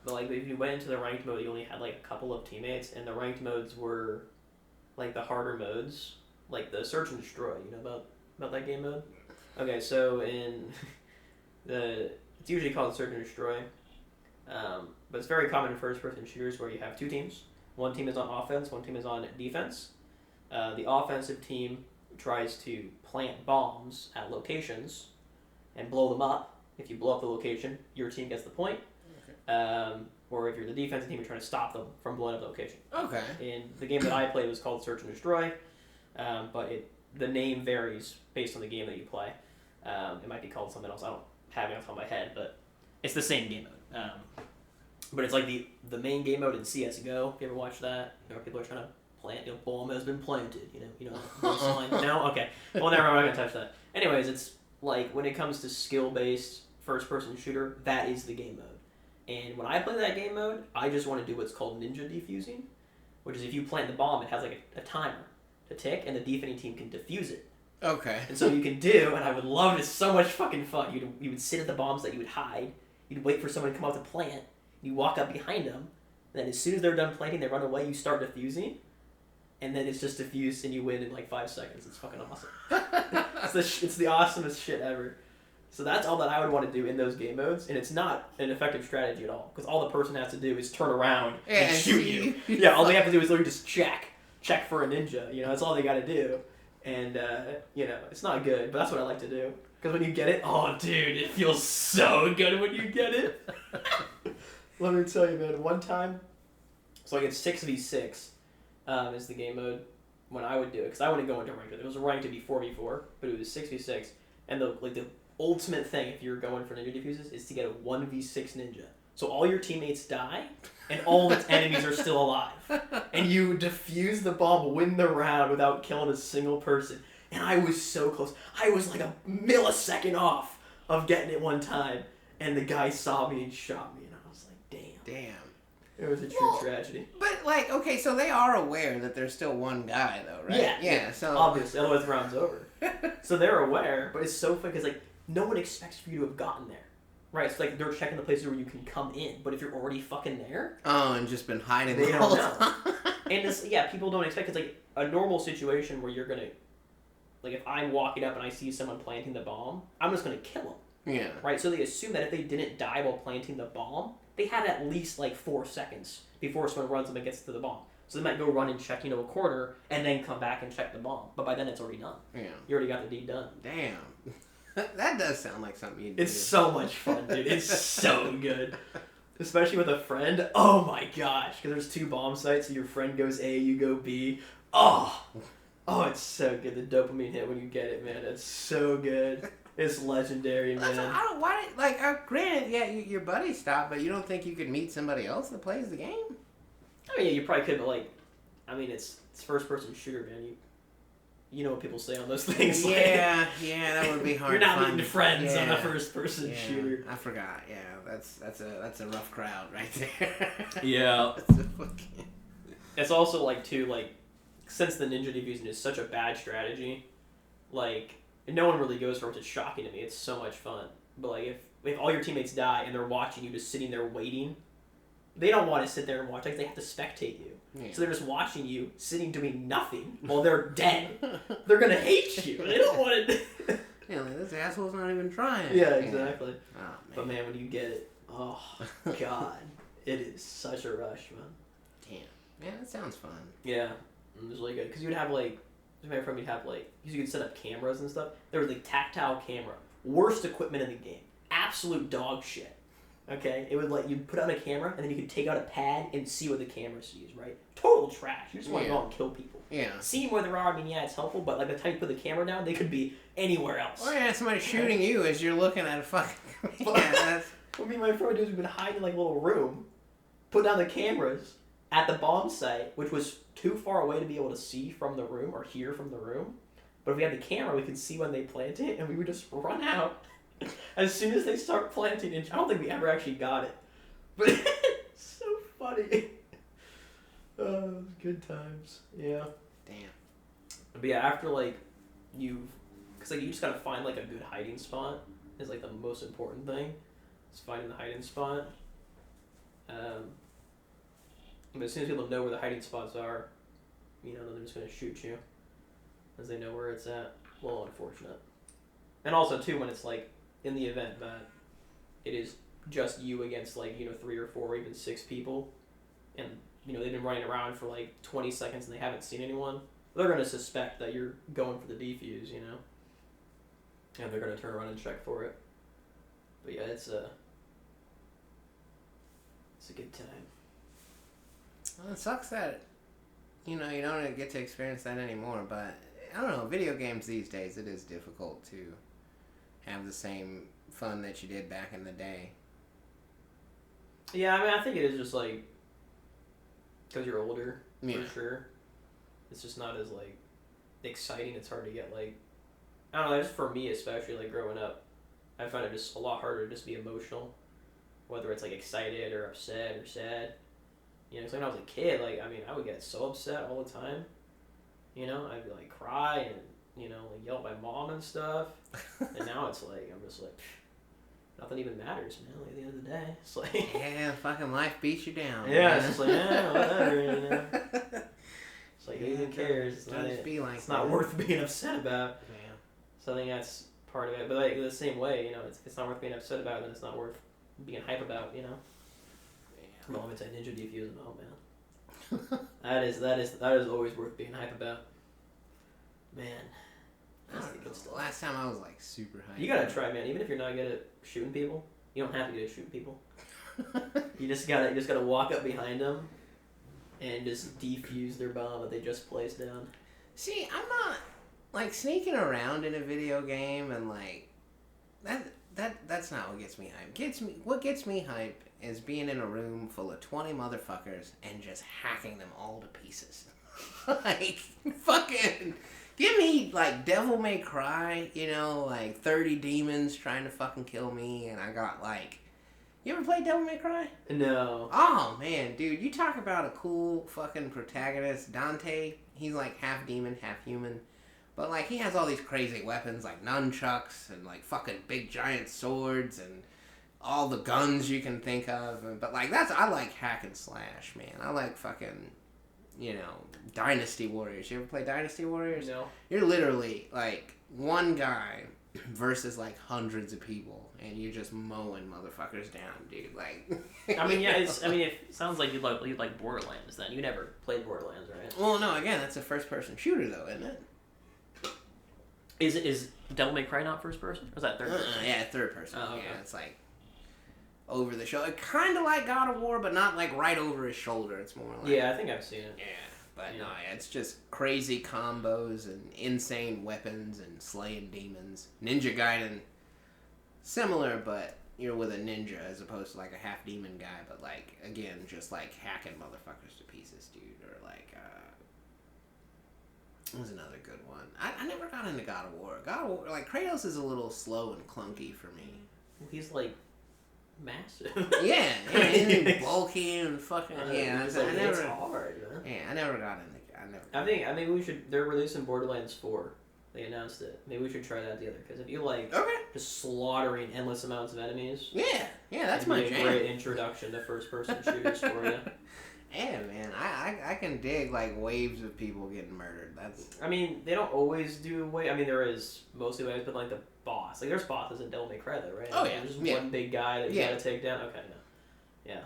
But, like, if you went into the ranked mode, you only had, like, a couple of teammates, and the ranked modes were, like, the harder modes. Like, the Search and Destroy. You know about that game mode? Okay, so in it's usually called Search and Destroy. But it's very common in first-person shooters where you have 2 teams. One team is on offense, one team is on defense. The offensive team tries to plant bombs at locations and blow them up. If you blow up the location, your team gets the point. Okay. Or if you're the defensive team, you're trying to stop them from blowing up the location. Okay. And the game that I played was called Search and Destroy, but the name varies based on the game that you play. It might be called something else. I don't have it off the top of my head, but it's the same game mode. But it's like the main game mode in CS:GO. If you ever watch that, people are trying to plant. Bomb has been planted. No, okay. Well, never mind. I'm not gonna touch that. Anyways, it's like when it comes to skill-based first-person shooter, that is the game mode. And when I play that game mode, I just want to do what's called ninja defusing, which is if you plant the bomb, it has like a timer to tick, and the defending team can defuse it. Okay. And so you can do, and I would love it. It's so much fucking fun. You would sit at the bombs that you would hide. You'd wait for someone to come out to plant. You walk up behind them. And then as soon as they're done planting, they run away. You start defusing. And then it's just diffused, and you win in like 5 seconds. It's fucking awesome. It's the awesomest shit ever. So that's all that I would want to do in those game modes. And it's not an effective strategy at all. Because all the person has to do is turn around and shoot you. Yeah, all they have to do is literally just check for a ninja. That's all they got to do. And, it's not good, but that's what I like to do. Because when you get it, oh, dude, it feels so good when you get it. Let me tell you, man, one time, so like it's 6v6 is the game mode when I would do it. Because I wouldn't go into ranked. It was ranked to be 4v4, but it was 6v6. And the ultimate thing, if you're going for ninja defuses, is to get a 1v6 ninja. So all your teammates die, and all its enemies are still alive. And you defuse the bomb, win the round without killing a single person. And I was so close. I was like a millisecond off of getting it one time. And the guy saw me and shot me. And I was like, damn. It was a true tragedy. But, like, okay, so they are aware that there's still one guy, though, right? Yeah. So obviously, otherwise the round's over. So they're aware, but it's so funny because, like, no one expects for you to have gotten there. Right, so like they're checking the places where you can come in, but if you're already fucking there, and just been hiding they the don't whole know. time. And people don't expect. It's like a normal situation where you're gonna, like, if I'm walking up and I see someone planting the bomb, I'm just gonna kill them. Yeah. Right? So they assume that if they didn't die while planting the bomb, they had at least, like, 4 seconds before someone runs up and gets to the bomb. So they might go run and check, a corner, and then come back and check the bomb. But by then it's already done. Yeah. You already got the deed done. Damn. That does sound like something you'd do. It's so much fun, dude. It's so good. Especially with a friend. Oh my gosh. Because there's 2 bomb sites, so your friend goes A, you go B. Oh, it's so good. The dopamine hit when you get it, man. It's so good. It's legendary, man. Granted, yeah, your buddy stopped, but you don't think you could meet somebody else that plays the game? I mean, yeah, you probably could, but, like, I mean, it's first-person shooter, man. You know what people say on those things. Yeah, that would be hard. You're not meeting friends on a first-person shooter. I forgot. Yeah, that's a rough crowd right there. Yeah. It's also, like, too, like, since the ninja diffusion is such a bad strategy, like, no one really goes for it, which is shocking to me. It's so much fun. But, like, if all your teammates die and they're watching you just sitting there waiting, they don't want to sit there and watch. Like, they have to spectate you. Yeah. So they're just watching you, sitting doing nothing while they're dead. They're going to hate you. They don't want to... Yeah, like, this asshole's not even trying. Yeah, exactly. Oh, man. But, man, when you get it, oh, God. It is such a rush, man. Damn. Man, that sounds fun. Yeah. It was really good. Because you would have, like... Because you could set up cameras and stuff. There was, like, tactile camera. Worst equipment in the game. Absolute dog shit. Okay? It would, like, you'd put on a camera, and then you could take out a pad and see what the camera sees, right? Total trash. You just want to go out and kill people. Yeah. Seeing where they are, I mean, yeah, it's helpful, but, like, the time you put the camera down, they could be anywhere else. Or, yeah, somebody shooting you as you're looking at a fucking... Yeah, what me and my friend would do is we would hide in, like, a little room, put down the cameras at the bomb site, which was too far away to be able to see from the room or hear from the room. But if we had the camera, we could see when they plant it, and we would just run out as soon as they start planting. And I don't think we ever actually got it. But it's so funny. Oh, good times. Yeah. Damn. But yeah, after, like, because, like, you just gotta find, like, a good hiding spot is, like, the most important thing. Is finding the hiding spot. But as soon as people know where the hiding spots are, then they're just gonna shoot you. As they know where it's at. Well, unfortunate. And also, too, when it's, like, in the event that it is just you against, like, 3 or 4 or even 6 people, and, they've been running around for, like, 20 seconds and they haven't seen anyone, they're going to suspect that you're going for the defuse, And they're going to turn around and check for it. But yeah, it's a good time. Well, it sucks that, you don't get to experience that anymore, but, I don't know, video games these days, it is difficult to have the same fun that you did back in the day. Yeah, I mean, I think it is just, like, because you're older, for sure. It's just not as, like, exciting. It's hard to get, like, I don't know, just for me especially, like, growing up, I find it just a lot harder to just be emotional, whether it's, like, excited or upset or sad. Because when I was a kid, like, I mean, I would get so upset all the time. I'd be, like, cry and, like, yell at my mom and stuff. And now it's, like, I'm just, like, nothing even matters, man. Like, at the end of the day, it's like... Yeah, fucking life beats you down. Yeah, it's just like, whatever, It's like, who even cares? It's not worth being upset about. Yeah. So I think that's part of it. But, like, the same way, if it's not worth being upset about, then it's not worth being hype about, Yeah. Well, I'm into Ninja Defuse, oh, man. That is always worth being hype about. Man. That's the good stuff. Last time I was, like, super hyped. You gotta try, man. Even if you're not good at shooting people, you don't have to be good at shooting people. You just gotta walk up behind them and just defuse their bomb that they just placed down. See, I'm not, like, sneaking around in a video game and, like, that's not what gets me hyped. What gets me hyped is being in a room full of 20 motherfuckers and just hacking them all to pieces. Like, fucking, give me, like, Devil May Cry, like 30 demons trying to fucking kill me, and I got, like, you ever played Devil May Cry? No. Oh, man, dude, you talk about a cool fucking protagonist, Dante. He's, like, half demon, half human. But, like, he has all these crazy weapons, like nunchucks and, like, fucking big giant swords and all the guns you can think of. But, like, I like hack and slash, man. I like fucking, Dynasty Warriors. You ever play Dynasty Warriors? No. You're literally like one guy versus like hundreds of people, and you're just mowing motherfuckers down, dude. Like, I mean, yeah, it sounds like you'd like Borderlands. Then you never played Borderlands, right? Well, no, again, that's a first-person shooter, though, isn't it? Is Devil May Cry not first person? Or is that third person? Yeah, third person. Oh, okay. Yeah, it's like over the shoulder, kind of like God of War, but not like right over his shoulder. It's more like I think I've seen it. Yeah. But no, it's just crazy combos and insane weapons and slaying demons. Ninja Gaiden, similar, but you're with a ninja as opposed to like a half demon guy. But like again, just like hacking motherfuckers to pieces, dude. Or like, what was another good one? I never got into God of War. God of War, like Kratos is a little slow and clunky for me. He's like massive. Yeah, and bulky and fucking it's hard, man. Yeah, I never got into. I think maybe we should. They're releasing Borderlands 4. They announced it. Maybe we should try that together. Because if you like just slaughtering endless amounts of enemies, that's my jam. A great introduction to first-person shooters for you. Yeah, man, I can dig like waves of people getting murdered. That's. I mean, they don't always do I mean, there is mostly waves, but like the boss, like there's bosses in Devil May Cry, though, right? Oh like, there's just one big guy that you gotta take down. Okay, yeah.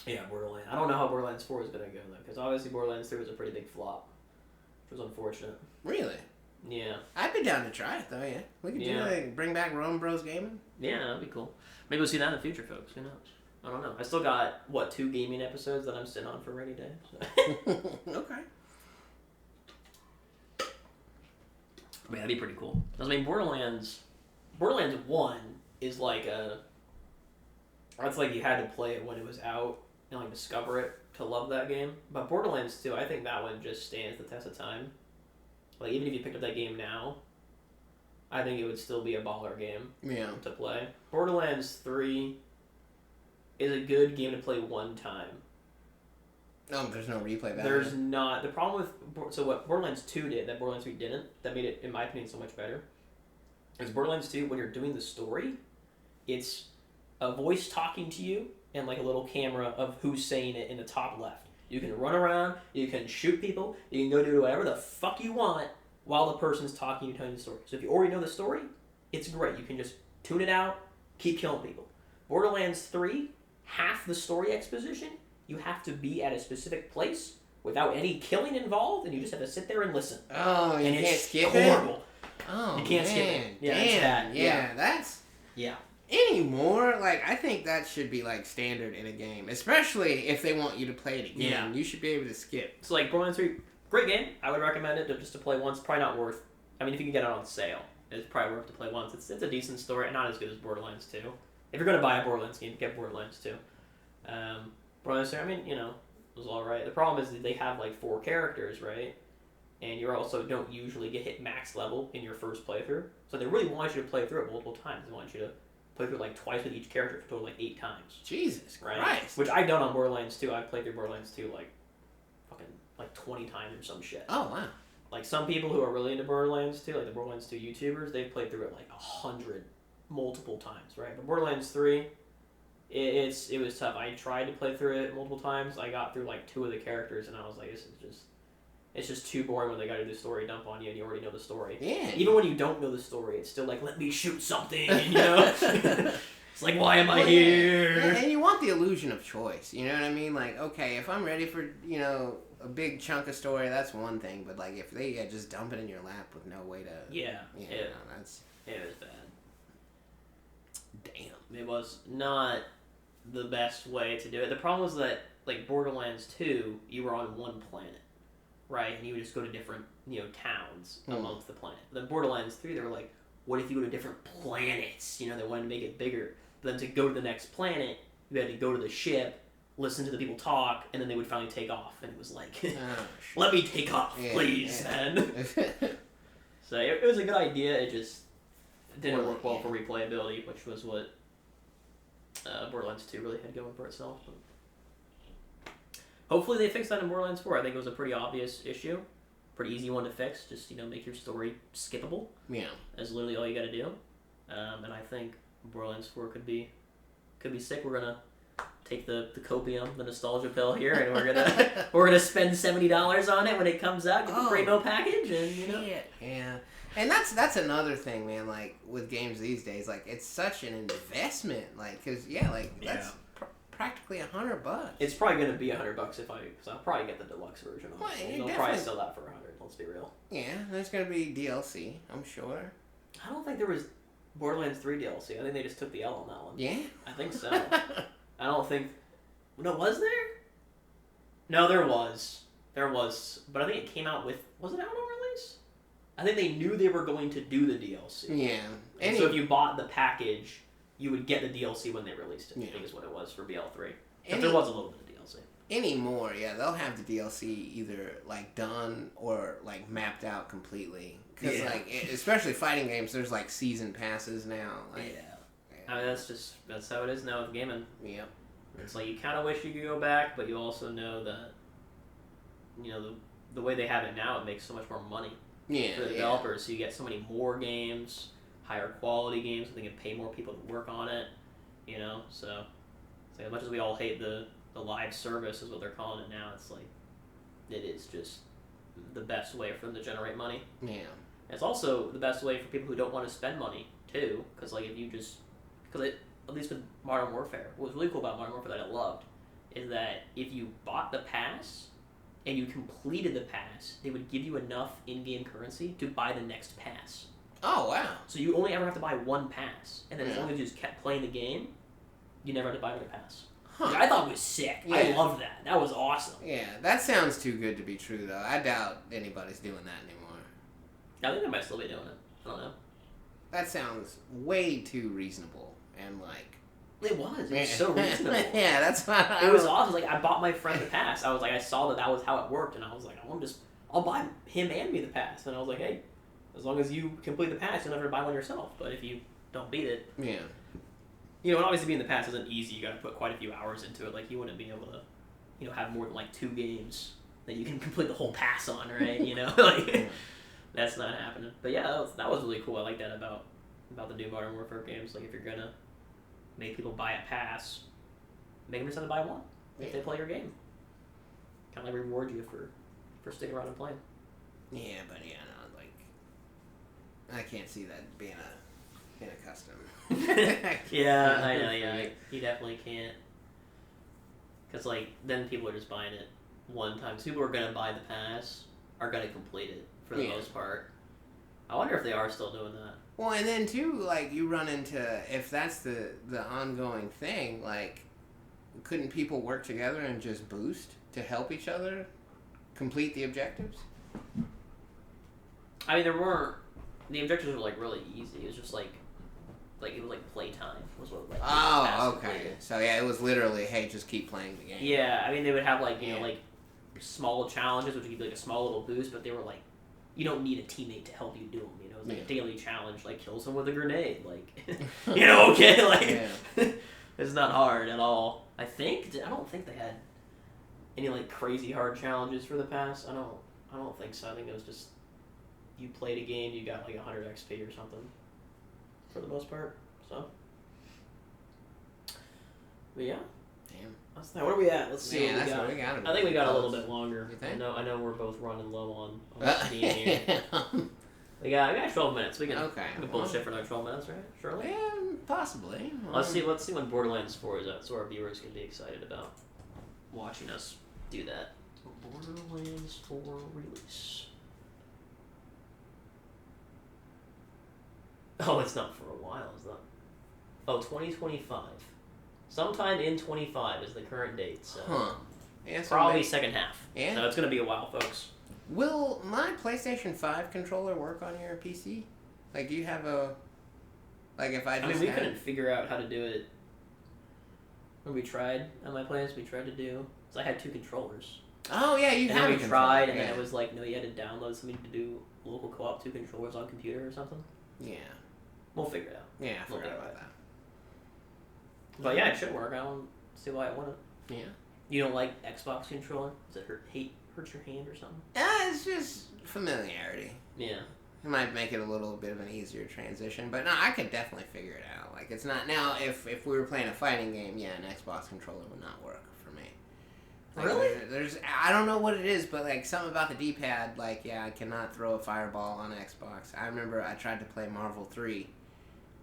Yeah, Borderlands. I don't know how Borderlands 4 is gonna go though, because obviously Borderlands 3 was a pretty big flop, which was unfortunate. Really? Yeah. I'd be down to try it though. Yeah, we could do like bring back RomeBros gaming. Yeah, that'd be cool. Maybe we'll see that in the future, folks. Who knows? I don't know. I still got 2 gaming episodes that I'm sitting on for rainy day. So. Okay. I mean, that'd be pretty cool. I mean, Borderlands 1 is like it's like you had to play it when it was out and like discover it to love that game. But Borderlands 2, I think that one just stands the test of time. Like even if you picked up that game now, I think it would still be a baller game to play. Borderlands 3 is a good game to play one time. No, there's no replay value. There's not. The problem with... So what Borderlands 2 did that Borderlands 3 didn't, that made it, in my opinion, so much better, is Borderlands 2, when you're doing the story, it's a voice talking to you and like a little camera of who's saying it in the top left. You can run around, you can shoot people, you can go do whatever the fuck you want while the person's talking and telling the story. So if you already know the story, it's great. You can just tune it out, keep killing people. Borderlands 3, half the story exposition, you have to be at a specific place without any killing involved, and you just have to sit there and listen. Oh, you can't skip it? Horrible. Oh, you can't skip it. Yeah, damn. Yeah, that's... Yeah. Anymore, like, I think that should be, like, standard in a game. Especially if they want you to play it again. Yeah. You should be able to skip. So, like, Borderlands 3, great game. I would recommend it just to play once. Probably not worth... I mean, if you can get it on sale, it's probably worth to play once. It's a decent story, and not as good as Borderlands 2. If you're going to buy a Borderlands game, get Borderlands 2. Borderlands 3, I mean, it was alright. The problem is that they have, like, 4 characters, right? And you also don't usually get hit max level in your first playthrough. So they really want you to play through it multiple times. They want you to play through it like twice with each character for a total like 8 times. Jesus right? Christ. Which I've done on Borderlands 2. I've played through Borderlands 2 like fucking like 20 times or some shit. Oh, wow. Like some people who are really into Borderlands 2, like the Borderlands 2 YouTubers, they've played through it like 100 multiple times, right? But Borderlands 3, it was tough. I tried to play through it multiple times. I got through like 2 of the characters and I was like, it's just too boring when they got to do story dump on you and you already know the story. Yeah. Even when you don't know the story, it's still like, let me shoot something, you know? It's like, why am I here? Yeah, and you want the illusion of choice, you know what I mean? Like, okay, if I'm ready for, a big chunk of story, that's one thing, but like if they just dump it in your lap with no way to... that's... It was bad. Damn. It was not the best way to do it. The problem was that, like, Borderlands 2, you were on one planet. Right, and you would just go to different, towns amongst the planet. Then Borderlands 3, they were like, what if you go to different planets? They wanted to make it bigger. But then to go to the next planet, you had to go to the ship, listen to the people talk, and then they would finally take off. And it was like, let me take off, please, man. So it was a good idea. It just didn't work well for replayability, which was what Borderlands 2 really had going for itself. But hopefully they fix that in Borderlands 4. I think it was a pretty obvious issue. Pretty easy one to fix. Just, make your story skippable. Yeah. That's literally all you gotta do. And I think Borderlands 4 could be sick. We're gonna take the copium, the nostalgia pill here, and we're gonna spend $70 on it when it comes out. Get the Primo package, and you know. Yeah. And that's another thing, man. Like with games these days, like it's such an investment. Like, cause that's practically $100. It's probably gonna be $100 because I'll probably get the deluxe version. Well, they'll probably sell that for $100. Let's be real. Yeah, there's gonna be DLC, I'm sure. I don't think there was Borderlands 3 DLC. I think they just took the L on that one. Yeah, I think so. I don't think. No, was there? No, there was. There was, but I think it came out with. Was it out on release? I think they knew they were going to do the DLC. Yeah. And so if you bought the package, you would get the DLC when they released it. Yeah. I think is what it was for BL3. But there was a little bit of DLC. Anymore, yeah, they'll have the DLC either like done or like mapped out completely. Because like, especially fighting games, there's like season passes now. Like, I mean, that's how it is now with gaming. Yep. It's like you kind of wish you could go back, but you also know that the way they have it now, it makes so much more money for the developers. So you get so many more games, higher quality games, so they can pay more people to work on it. You know, so it's like as much as we all hate the live service is what they're calling it now, it's like it is just the best way for them to generate money. Yeah. It's also the best way for people who don't want to spend money too, because like if you just at least with Modern Warfare, what was really cool about Modern Warfare that I loved is that if you bought the pass and you completed the pass, they would give you enough in-game currency to buy the next pass. Oh wow! So you only ever have to buy one pass, and then as long as you just kept playing the game, you never have to buy another pass. Huh. Which I thought was sick. Yeah. I loved that. That was awesome. Yeah, that sounds too good to be true, though. I doubt anybody's doing that anymore. I think they might still be doing it. I don't know. That sounds way too reasonable, and like... It was so reasonable. Yeah, that's why it was awesome. Like, I bought my friend the pass. I was like, I saw that was how it worked, and I was like, I'll buy him and me the pass. And I was like, hey, as long as you complete the pass, you'll never buy one yourself. But if you don't beat it... Yeah. You know, and obviously being the pass isn't easy. You got to put quite a few hours into it. Like, you wouldn't be able to, have more than, like, 2 games that you can complete the whole pass on, right? You know? Like, that's not happening. But yeah, that was really cool. I like that about the new Modern Warfare games. Like, if you're gonna make people buy a pass, make them decide to buy one if they play your game. Kind of like reward you for sticking around and playing. Yeah, but no, like, I can't see that being a custom. Yeah, I know. Yeah, you definitely can't. Because like then people are just buying it one time. So people who are gonna buy the pass are gonna complete it for the most part. I wonder if they are still doing that. Well, and then too, like you run into if that's the ongoing thing, like couldn't people work together and just boost to help each other complete the objectives? I mean, the objectives were like really easy. It was just like it was like playtime was what like. Oh, okay. Completed. So yeah, it was literally hey, just keep playing the game. Yeah, I mean they would have like you know like small challenges which would give you like a small little boost, but they were like you don't need a teammate to help you do them. You know, it was like a daily challenge, like kill someone with a grenade, like you know, okay, like it's not hard at all. I don't think they had any like crazy hard challenges for the pass. I don't think so. I think it was just you played a game, you got like 100 XP or something. For the most part, so. But yeah. Damn. That's that. What are we at? Let's see. What we got. I think we got a little bit longer. You think? I know we're both running low on steam here. we got 12 minutes. We can bullshit for another 12 minutes, right? Surely. Yeah, possibly. Let's see when Borderlands 4 is out, so our viewers can be excited about watching us do that. Borderlands 4 release. Oh, it's not for a while, is that? Oh, 2025. Sometime in 25 is the current date, so yeah, probably second half. Yeah. So it's going to be a while, folks. Will my PlayStation 5 controller work on your PC? Like, do you have a... Like, if I we couldn't figure out how to do it when we tried on my place. We tried to do... So I had 2 controllers. Oh, yeah, you have a controller. And we tried, and then it was like, no, you had to download something to do local co-op 2 controllers on computer or something. Yeah. We'll figure it out. Yeah, I forgot about that. But yeah, it should work. I don't see why it wouldn't. Yeah. You don't like Xbox controller? Does it hurt your hand or something? It's just familiarity. Yeah. It might make it a little bit of an easier transition, but no, I could definitely figure it out. Like, it's not now. If we were playing a fighting game, yeah, an Xbox controller would not work for me. Like, Really? There's I don't know what it is, but like something about the D-pad. Like, yeah, I cannot throw a fireball on Xbox. I remember I tried to play Marvel 3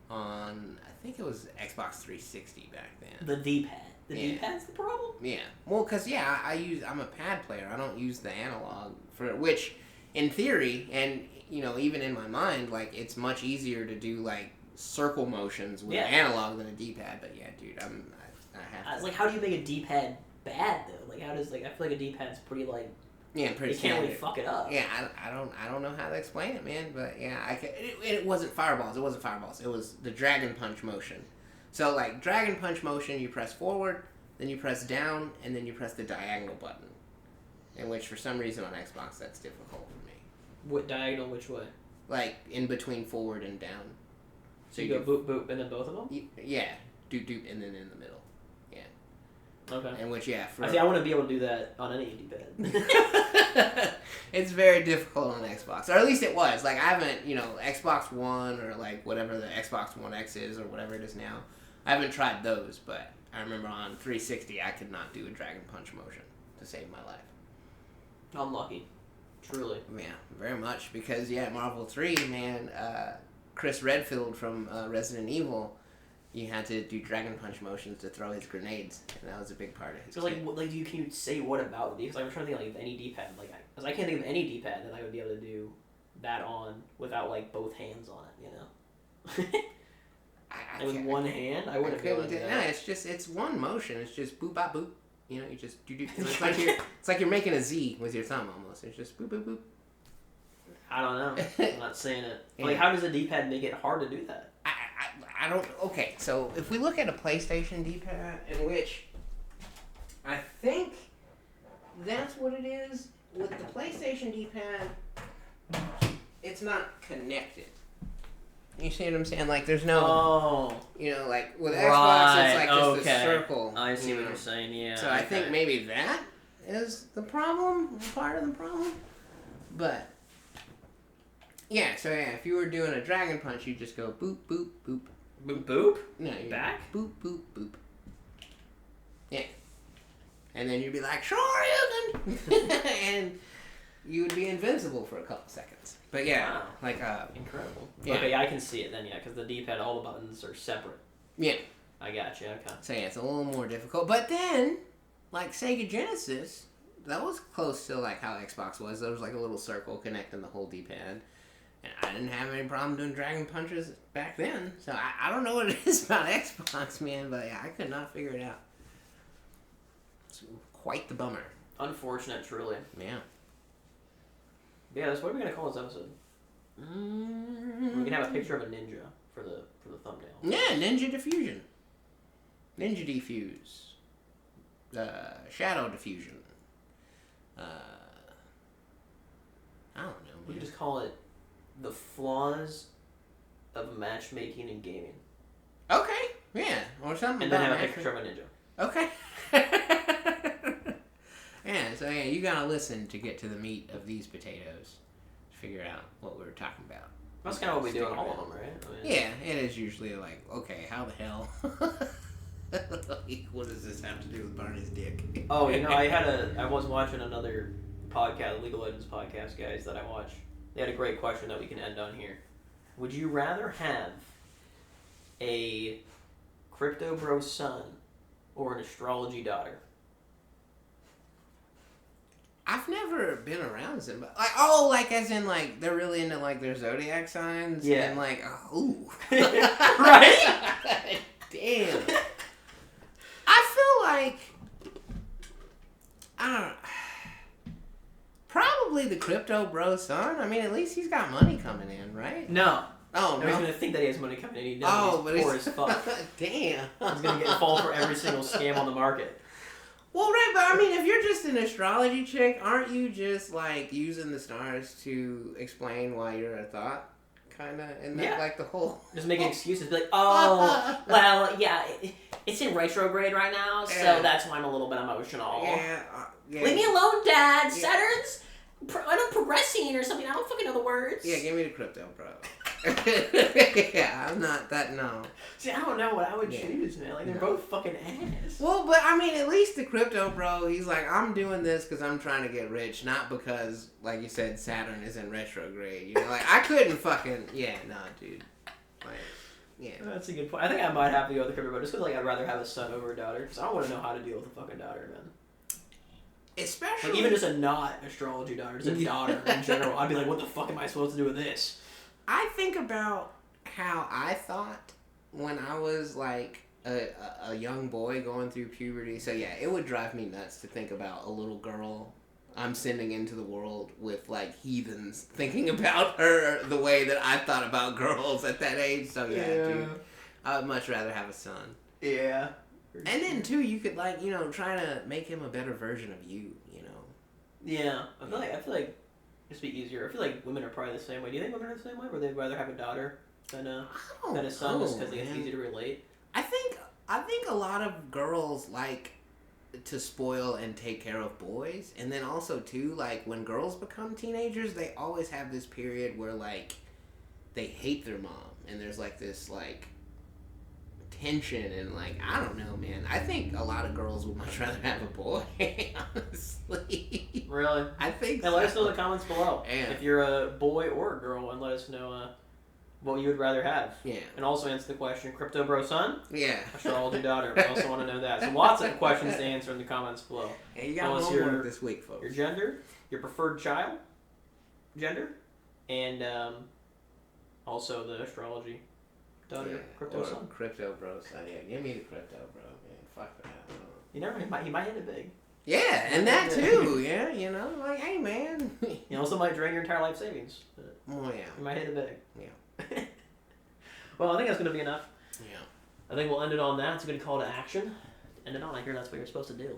on, I think it was Xbox 360 back then. The D-pad. The D-pad's the problem? Yeah. Well, because, yeah, I'm a pad player. I don't use the analog, for which, in theory, and, you know, even in my mind, like, it's much easier to do, like, circle motions with an analog than a D-pad. But, yeah, dude, I have to. It's like, how do you make a D-pad bad, though? Like, how does, like, I feel like a D-pad's pretty, like... Yeah, pretty you can't really fuck it up. Yeah, I don't know how to explain it, man. But, yeah, it wasn't fireballs. It wasn't fireballs. It was the Dragon Punch motion. So, like, Dragon Punch motion, you press forward, then you press down, and then you press the diagonal button. In which, for some reason, on Xbox, that's difficult for me. What diagonal, which way? Like, in between forward and down. So you go boop, boop, and then both of them? Yeah. Doop, doop, and then in the middle. Yeah. Okay. In which, yeah. I wouldn't be able to do that on any D-pad. It's very difficult on Xbox. Or at least it was. Like, I haven't, you know, Xbox One or, like, whatever the Xbox One X is or whatever it is now. I haven't tried those, but I remember on 360 I could not do a Dragon Punch motion to save my life. Unlucky. Truly. Yeah, very much. Because, yeah, Marvel 3, man, Chris Redfield from Resident Evil, you had to do Dragon Punch motions to throw his grenades, and that was a big part of his So, like, can you say what about because I'm trying to think, like, any D-pad, like, because I can't think of any D-pad that I would be able to do that on without, like, both hands on it, you know? With one hand, I wouldn't be able to do that. No, it's one motion. It's just boop, bop, boop. You know, you just do. It's like you're making a Z with your thumb almost. It's just boop, boop, boop. I don't know. I'm not saying it. Like, how does a D-pad make it hard to do that? I don't. Okay, so if we look at a PlayStation D-pad, in which I think that's what it is with the PlayStation D-pad, it's not connected. You see what I'm saying? Like, there's no, you know, like, with Xbox, it's like just a circle. I see what you're saying, yeah. So I think maybe that is the problem, part of the problem. But, yeah, so yeah, if you were doing a Dragon Punch, you'd just go boop, boop, boop. Boop, boop? No, back? Boop, boop, boop. Yeah. And then you'd be like, sure, you can! And you would be invincible for a couple seconds. But yeah, wow. Like, incredible. Yeah. Okay, I can see it then, yeah, because the D-pad, all the buttons are separate. Yeah. I got you, okay. So yeah, it's a little more difficult. But then, like Sega Genesis, that was close to like how Xbox was. There was like a little circle connecting the whole D-pad. And I didn't have any problem doing Dragon Punches back then. So I don't know what it is about Xbox, man, but yeah, I could not figure it out. It's quite the bummer. Unfortunate, truly. Yeah. Yeah, what are we going to call this episode? We can have a picture of a ninja for the thumbnail. Yeah, Ninja Diffusion. Ninja Diffuse. Shadow Diffusion. I don't know. We can just call it the flaws of matchmaking and gaming. Okay, yeah, or something. And then have a picture of a ninja. Okay. Yeah, so yeah, you gotta listen to get to the meat of these potatoes to figure out what we were talking about. That's kind of what we do on all of them, right? I mean, yeah, it is usually like, okay, how the hell? What does this have to do with Barney's dick? Oh, you know, I was watching another podcast, League of Legends podcast, guys, that I watch. They had a great question that we can end on here. Would you rather have a crypto bro son or an astrology daughter? I've never been around somebody like as in like they're really into like their zodiac signs. Yeah. And like, ooh. Right? Damn. I feel like I don't know. Probably the crypto bro son. I mean, at least he's got money coming in, right? No. Oh, no. He's gonna think that he has money coming in. He knows he's poor as fuck. Damn. He's gonna fall for every single scam on the market. Well, right, but I mean, if you're just an astrology chick, aren't you just like using the stars to explain why you're a thought, kind of? And that, like the whole just making excuses, be like, oh, well, yeah, it's in retrograde right now, so that's why I'm a little bit emotional. Yeah. Leave me alone, Dad. Saturn's progressing or something. I don't fucking know the words. Yeah, give me the crypto, bro. Yeah, I'm not that, no. See, I don't know what I would choose, man. Like, they're both fucking ass. Well, but I mean, at least the crypto, bro, he's like, I'm doing this because I'm trying to get rich, not because, like you said, Saturn is in retrograde. You know, like, I couldn't fucking, dude. Like, yeah. That's a good point. I think I might have to go with the crypto bro, just because, like, I'd rather have a son over a daughter, because I don't want to know how to deal with a fucking daughter, man. Especially... Like, even just a not astrology daughter, just a daughter in general, I'd be like, what the fuck am I supposed to do with this? I think about how I thought when I was, like, a young boy going through puberty. So, yeah, it would drive me nuts to think about a little girl I'm sending into the world with, like, heathens thinking about her the way that I thought about girls at that age. So, yeah, dude, I would much rather have a son. Yeah. And then, too, you could, like, you know, try to make him a better version of you, you know? Yeah. I feel like it'd be easier. I feel like women are probably the same way. Do you think women are the same way, where they'd rather have a daughter than a son, just because it's easy to relate? I think a lot of girls like to spoil and take care of boys, and then also too, like, when girls become teenagers, they always have this period where, like, they hate their mom, and there's, like, this, like, tension, and, like, I don't know, man. I think a lot of girls would much rather have a boy, honestly. Really? I think and let us know in the comments below if you're a boy or a girl, and let us know what you would rather have. Yeah. And also answer the question, crypto bro son? Yeah. Astrology daughter. We also want to know that. So lots of questions to answer in the comments below. Hey, you got homework this week, folks. Your gender, your preferred child, gender, and also the astrology daughter, crypto son. Crypto bro son. Yeah, give me the crypto bro, man. Fuck that. You never, he might hit it big. Yeah, and that too, yeah, you know, like, hey, man. You also might drain your entire life savings. Oh, yeah. You might hit it big. Yeah. Well, I think that's going to be enough. Yeah. I think we'll end it on that. It's a good call to action. End it on. I hear that's what you're supposed to do.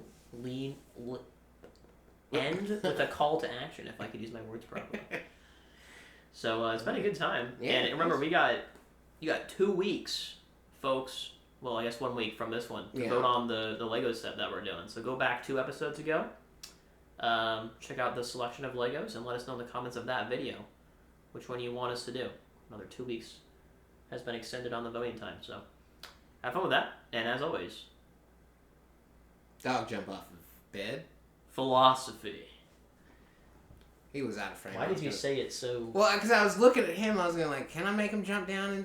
End with a call to action, if I could use my words properly. So it's been a good time. Yeah, and remember, you got 2 weeks, folks. Well, I guess 1 week from this one to vote on the Lego set that we're doing. So go back 2 episodes ago. Check out the selection of Legos and let us know in the comments of that video which one you want us to do. Another 2 weeks has been extended on the voting time. So have fun with that. And as always, dog jump off of bed. Philosophy. He was out of frame. Why did you say it so... Well, because I was looking at him, I was going like, can I make him jump down into